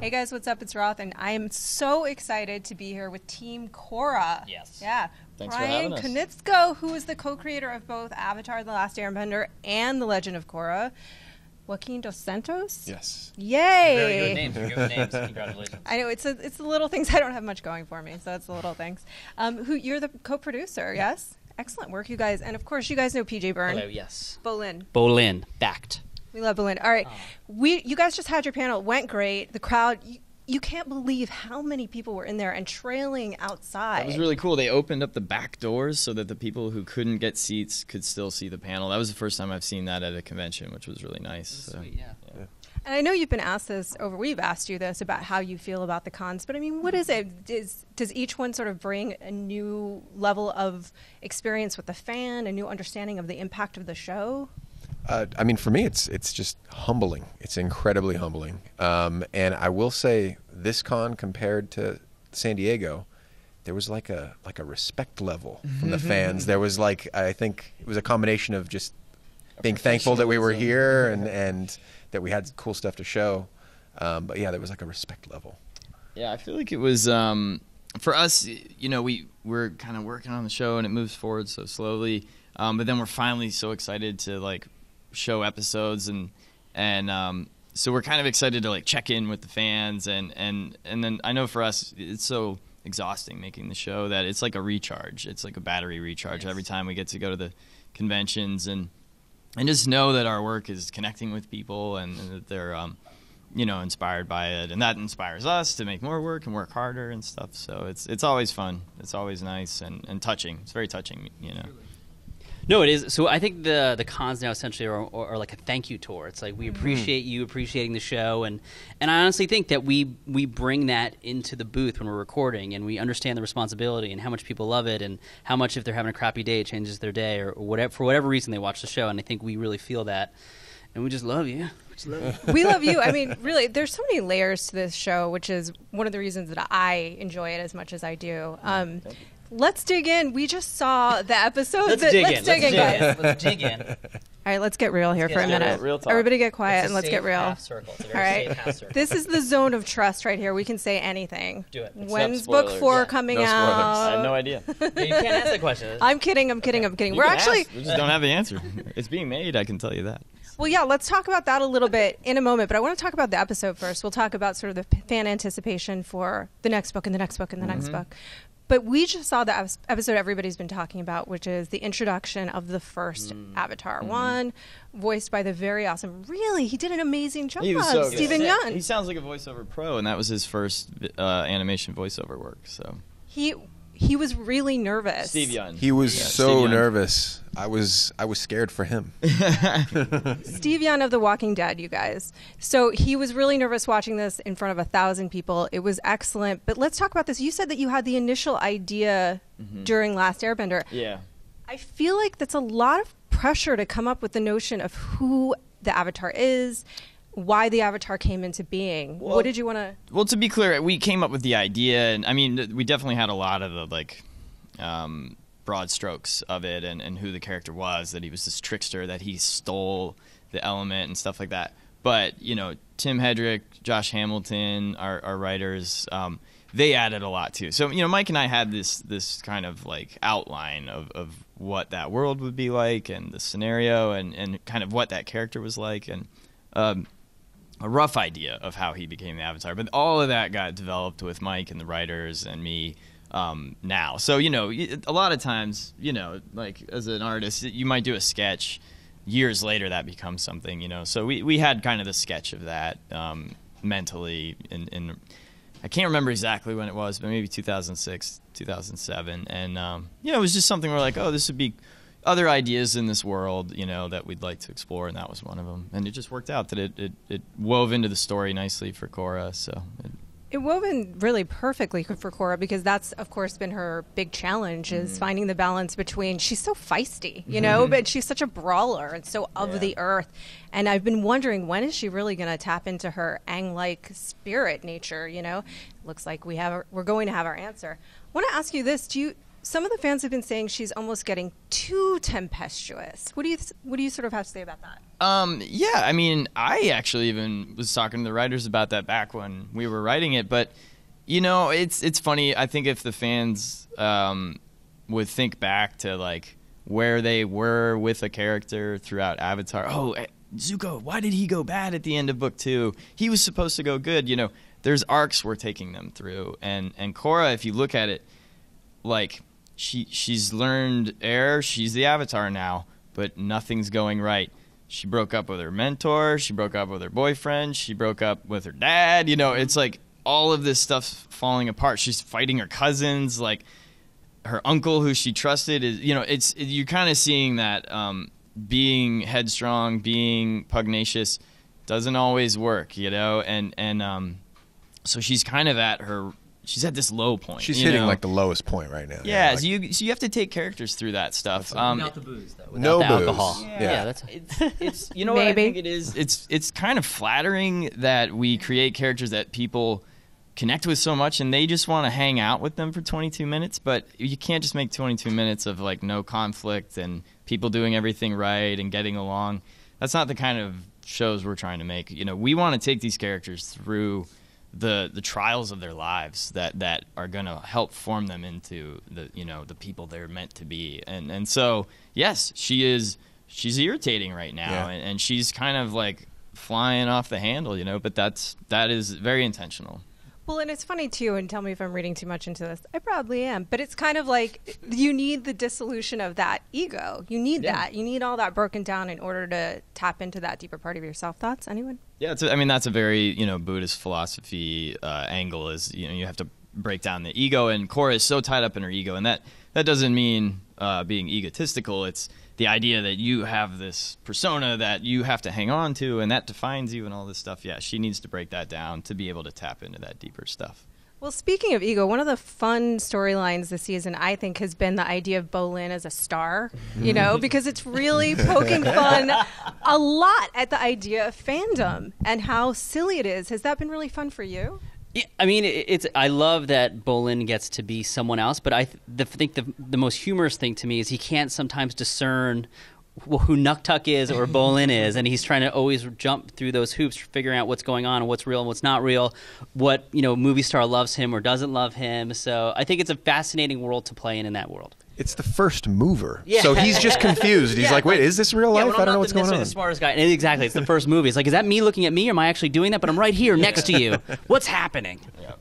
Hey guys, what's up? It's Roth, and I am so excited to be here with Team Korra. Yes. Yeah. Thanks for Bryan having us. Konietzko, who is the co-creator of both Avatar: The Last Airbender and The Legend of Korra. Joaquim dos Santos. Yes. Yay! Very good names. Very good names. Congratulations. I know it's the little things. I don't have much going for me, so it's the little things. Who you're the co-producer? Yes. Excellent work, you guys, and of course, you guys know PJ Byrne. Hello. Yes. Bolin. Fact. We love Bolin. All right, you guys just had your panel. It went great. The crowd. You can't believe how many people were in there and trailing outside. That was really cool. They opened up the back doors so that the people who couldn't get seats could still see the panel. That was the first time I've seen that at a convention, which was really nice. So. Sweet, yeah. And I know you've been asked this we've asked you this about how you feel about the cons, but I mean, what is it? Does each one sort of bring a new level of experience with the fan, a new understanding of the impact of the show? I mean, for me, it's just humbling. It's incredibly humbling. And I will say, this con compared to San Diego, there was like a respect level from the fans. There was I think it was a combination of just being thankful that we were here and that we had cool stuff to show. But yeah, there was like a respect level. Yeah, I feel like it was for us. You know, we're kind of working on the show and it moves forward so slowly. But then we're finally so excited to show episodes and so we're kind of excited to check in with the fans and then I know for us it's so exhausting making the show that it's like a recharge. It's like a battery recharge every time we get to go to the conventions and just know that our work is connecting with people and that they're inspired by it, and that inspires us to make more work and work harder and stuff. So it's always fun. It's always nice and touching. It's very touching, No, it is. So I think the cons now essentially are like a thank you tour. It's like we appreciate you appreciating the show, and I honestly think that we bring that into the booth when we're recording, and we understand the responsibility and how much people love it, and how much if they're having a crappy day, it changes their day, or whatever for whatever reason they watch the show. And I think we really feel that, and we just love you. We love you. I mean, really, there's so many layers to this show, which is one of the reasons that I enjoy it as much as I do. Let's dig in. We just saw the episode. Let's dig in, guys. Let's dig in. All right, let's get real here for a minute. Real talk. Everybody get quiet and It's a let's get safe real. half circle. It's a All very right. safe half circle. This is the zone of trust right here. We can say anything. Do it. When's spoilers. book 4 Yeah. coming No spoilers. out? I had no idea. You can't ask that question. I'm kidding. You We're can actually... ask. We just don't have the answer. It's being made, I can tell you that. Well, yeah, let's talk about that a little bit in a moment, but I want to talk about the episode first. We'll talk about sort of the fan anticipation for the next book and the next book and the next book. But we just saw the episode everybody's been talking about, which is the introduction of the first Avatar 1, voiced by the very awesome, really, he did an amazing job, He was so good. Stephen Yeun. He sounds like a voiceover pro, and that was his first animation voiceover work. So He was really nervous. Steve Yeun. He was Yeah, so Steve Yeun. nervous. I was scared for him. Steve Yeun of The Walking Dead, you guys. So he was really nervous watching this in front of 1,000 people. It was excellent. But let's talk about this. You said that you had the initial idea during Last Airbender. Yeah. I feel like that's a lot of pressure to come up with the notion of who the Avatar is, why the Avatar came into being. Well, what did you want to... Well, to be clear, we came up with the idea, and I mean, we definitely had a lot of the broad strokes of it, and who the character was, that he was this trickster, that he stole the element and stuff like that. But Tim Hedrick, Josh Hamilton, our writers, they added a lot too. So Mike and I had this kind of outline of what that world would be like, and the scenario, and kind of what that character was like, and a rough idea of how he became the Avatar. But all of that got developed with Mike and the writers and me now. So, a lot of times, as an artist, you might do a sketch. Years later, that becomes something, So we had kind of the sketch of that mentally. In I can't remember exactly when it was, but maybe 2006, 2007. And, it was just something where this would be other ideas in this world, that we'd like to explore, and that was one of them. And it just worked out that it wove into the story nicely for Korra. So It wove in really perfectly for Korra, because that's, of course, been her big challenge, is finding the balance between, she's so feisty, but she's such a brawler and so of the earth. And I've been wondering, when is she really going to tap into her Aang-like spirit nature, Looks like we're going to have our answer. I want to ask you this. Some of the fans have been saying she's almost getting too tempestuous. What do you sort of have to say about that? Yeah, I mean, I actually even was talking to the writers about that back when we were writing it, but you know, it's funny. I think if the fans would think back to like where they were with a character throughout Avatar. Oh, Zuko, why did he go bad at the end of book 2? He was supposed to go good. You know, there's arcs we're taking them through, and Korra, if you look at it, like she's learned air, she's the Avatar now, but nothing's going right. She broke up with her mentor, she broke up with her boyfriend, she broke up with her dad. You know, it's like all of this stuff's falling apart. She's fighting her cousins, like her uncle who she trusted is, you know, you're kind of seeing that being headstrong, being pugnacious doesn't always work, you know, and so she's kind of she's at this low point. She's hitting like the lowest point right now. Yeah, like, so you have to take characters through that stuff. Without the booze, though. Without no the booze. alcohol. Yeah, that's it's you know what I think it is. It's kind of flattering that we create characters that people connect with so much, and they just want to hang out with them for 22 minutes. But you can't just make 22 minutes of like no conflict and people doing everything right and getting along. That's not the kind of shows we're trying to make. You know, we want to take these characters through the trials of their lives that are going to help form them into the people they're meant to be. And so yes, she's irritating right now, and she's kind of like flying off the handle, you know. But that is very intentional. Well, and it's funny, too, and tell me if I'm reading too much into this. I probably am. But it's kind of like you need the dissolution of that ego. You need that. You need all that broken down in order to tap into that deeper part of yourself. Thoughts? Anyone? Yeah, that's a very, Buddhist philosophy angle is, you have to break down the ego. And Korra is so tied up in her ego. And that doesn't mean being egotistical. It's the idea that you have this persona that you have to hang on to, and that defines you and all this stuff. Yeah, she needs to break that down to be able to tap into that deeper stuff. Well, speaking of ego, one of the fun storylines this season, I think, has been the idea of Bolin as a star, you know, because it's really poking fun a lot at the idea of fandom and how silly it is. Has that been really fun for you? Yeah, I mean, I love that Bolin gets to be someone else, but I think the most humorous thing to me is he can't sometimes discern who Nuktuk is or Bolin is, and he's trying to always jump through those hoops, figuring out what's going on and what's real and what's not real, what movie star loves him or doesn't love him. So I think it's a fascinating world to play in that world. It's the first mover. Yeah. So he's just confused. He's like, wait, is this real life? I don't know what's going on. The smartest guy. And exactly. It's the first movie. It's like, is that me looking at me, or am I actually doing that? But I'm right here next to you. What's happening? Yeah.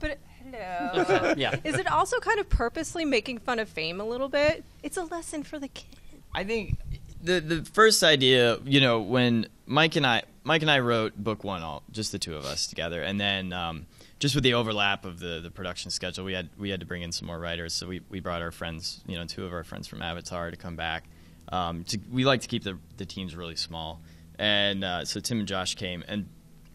But hello. Yeah. Is it also kind of purposely making fun of fame a little bit? It's a lesson for the kids. I think the first idea, when Mike and I wrote book 1, just the two of us together, and then just with the overlap of the production schedule, we had to bring in some more writers. So we brought our friends, 2 of our friends from Avatar to come back. We like to keep the teams really small, and so Tim and Josh came, and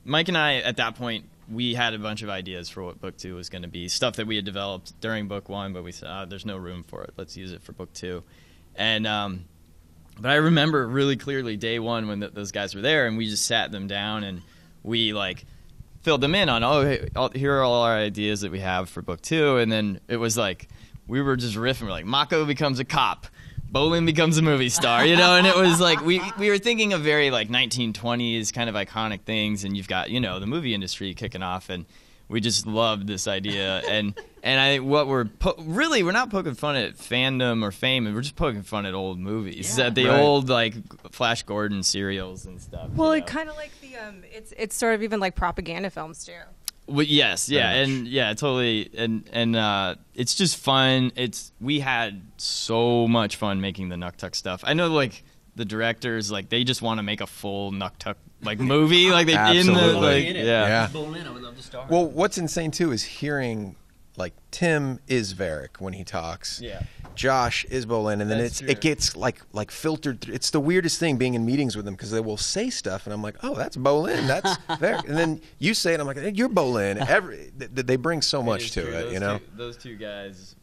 Mike and I at that point we had a bunch of ideas for what book 2 was going to be, stuff that we had developed during book 1, but we said there's no room for it. Let's use it for book 2, and but I remember really clearly day 1 when those guys were there, and we just sat them down and we filled them in on, here are all our ideas that we have for book 2, and then it was like we were just riffing. We're like, Mako becomes a cop, Bolin becomes a movie star, and it was like we were thinking of very 1920s kind of iconic things, and you've got the movie industry kicking off, and we just loved this idea, and I think what we're not poking fun at fandom or fame, and we're just poking fun at old movies, at the old Flash Gordon serials and stuff. Well, it kind of like the it's sort of even like propaganda films too. Well, yes, yeah, and totally, and it's just fun. We had so much fun making the Nuktuk stuff. I know the directors they just want to make a full Nuktuk movie, they Absolutely. in the yeah. Bolin, I would love to star. Well, what's insane too is hearing Tim is Varric when he talks. Yeah. Josh is Bolin, and then it gets filtered through. It's the weirdest thing being in meetings with them because they will say stuff, and I'm like, oh, that's Bolin, that's Varric, and then you say it, I'm like, hey, you're Bolin. They bring so much to it, Those two guys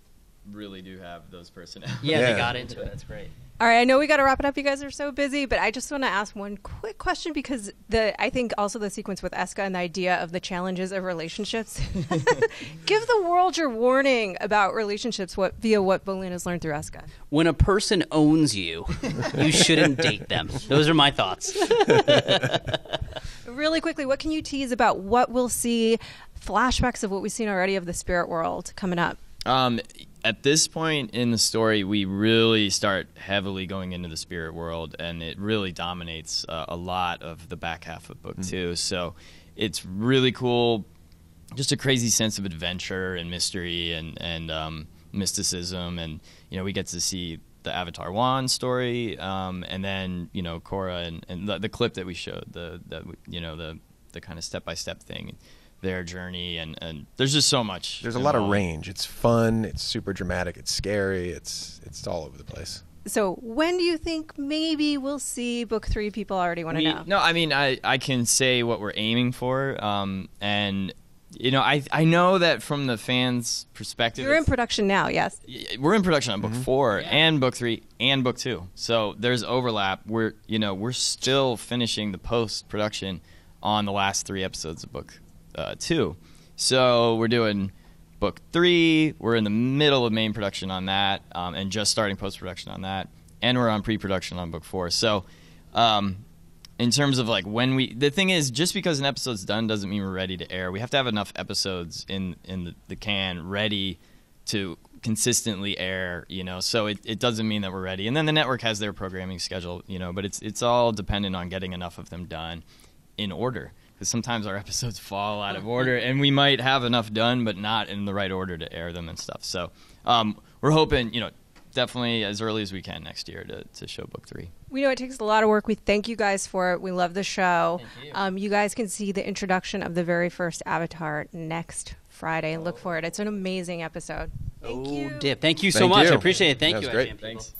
really do have those personalities. Yeah, they got into it. That's great. All right, I know we got to wrap it up. You guys are so busy, but I just want to ask one quick question because I think also the sequence with Eska and the idea of the challenges of relationships. Give the world your warning about relationships via what Bolin has learned through Eska. When a person owns you, you shouldn't date them. Those are my thoughts. Really quickly, what can you tease about what we'll see, flashbacks of what we've seen already of the spirit world coming up? At this point in the story, we really start heavily going into the spirit world, and it really dominates a lot of the back half of book 2. So it's really cool, just a crazy sense of adventure and mystery and mysticism, and we get to see the Avatar Wand story, and then Korra and the clip that we showed, the kind of step-by-step thing. Their journey, and there's just so much. There's a lot of range. It's fun. It's super dramatic. It's scary. It's all over the place. So when do you think maybe we'll see book 3? People already want to know. No, I mean, I can say what we're aiming for, and I know that from the fans' perspective, you're in production now. Yes, we're in production on book 4 and book 3 and book 2. So there's overlap. We're still finishing the post-production on the last 3 episodes of book 2. So we're doing book 3. We're in the middle of main production on that, and just starting post-production on that, and we're on pre-production on book 4. So in terms of the thing is, just because an episode's done doesn't mean we're ready to air. We have to have enough episodes in the can ready to consistently air, so it doesn't mean that we're ready. And then the network has their programming schedule, but it's all dependent on getting enough of them done in order. Because sometimes our episodes fall out of order, and we might have enough done, but not in the right order to air them and stuff. So we're hoping, definitely as early as we can next year to show book 3. We know it takes a lot of work. We thank you guys for it. We love the show. Thank you. You guys can see the introduction of the very first Avatar next Friday. Look for it. It's an amazing episode. Thank you. Dip. Thank you so much. I appreciate it. Thank you. That was great. Thanks.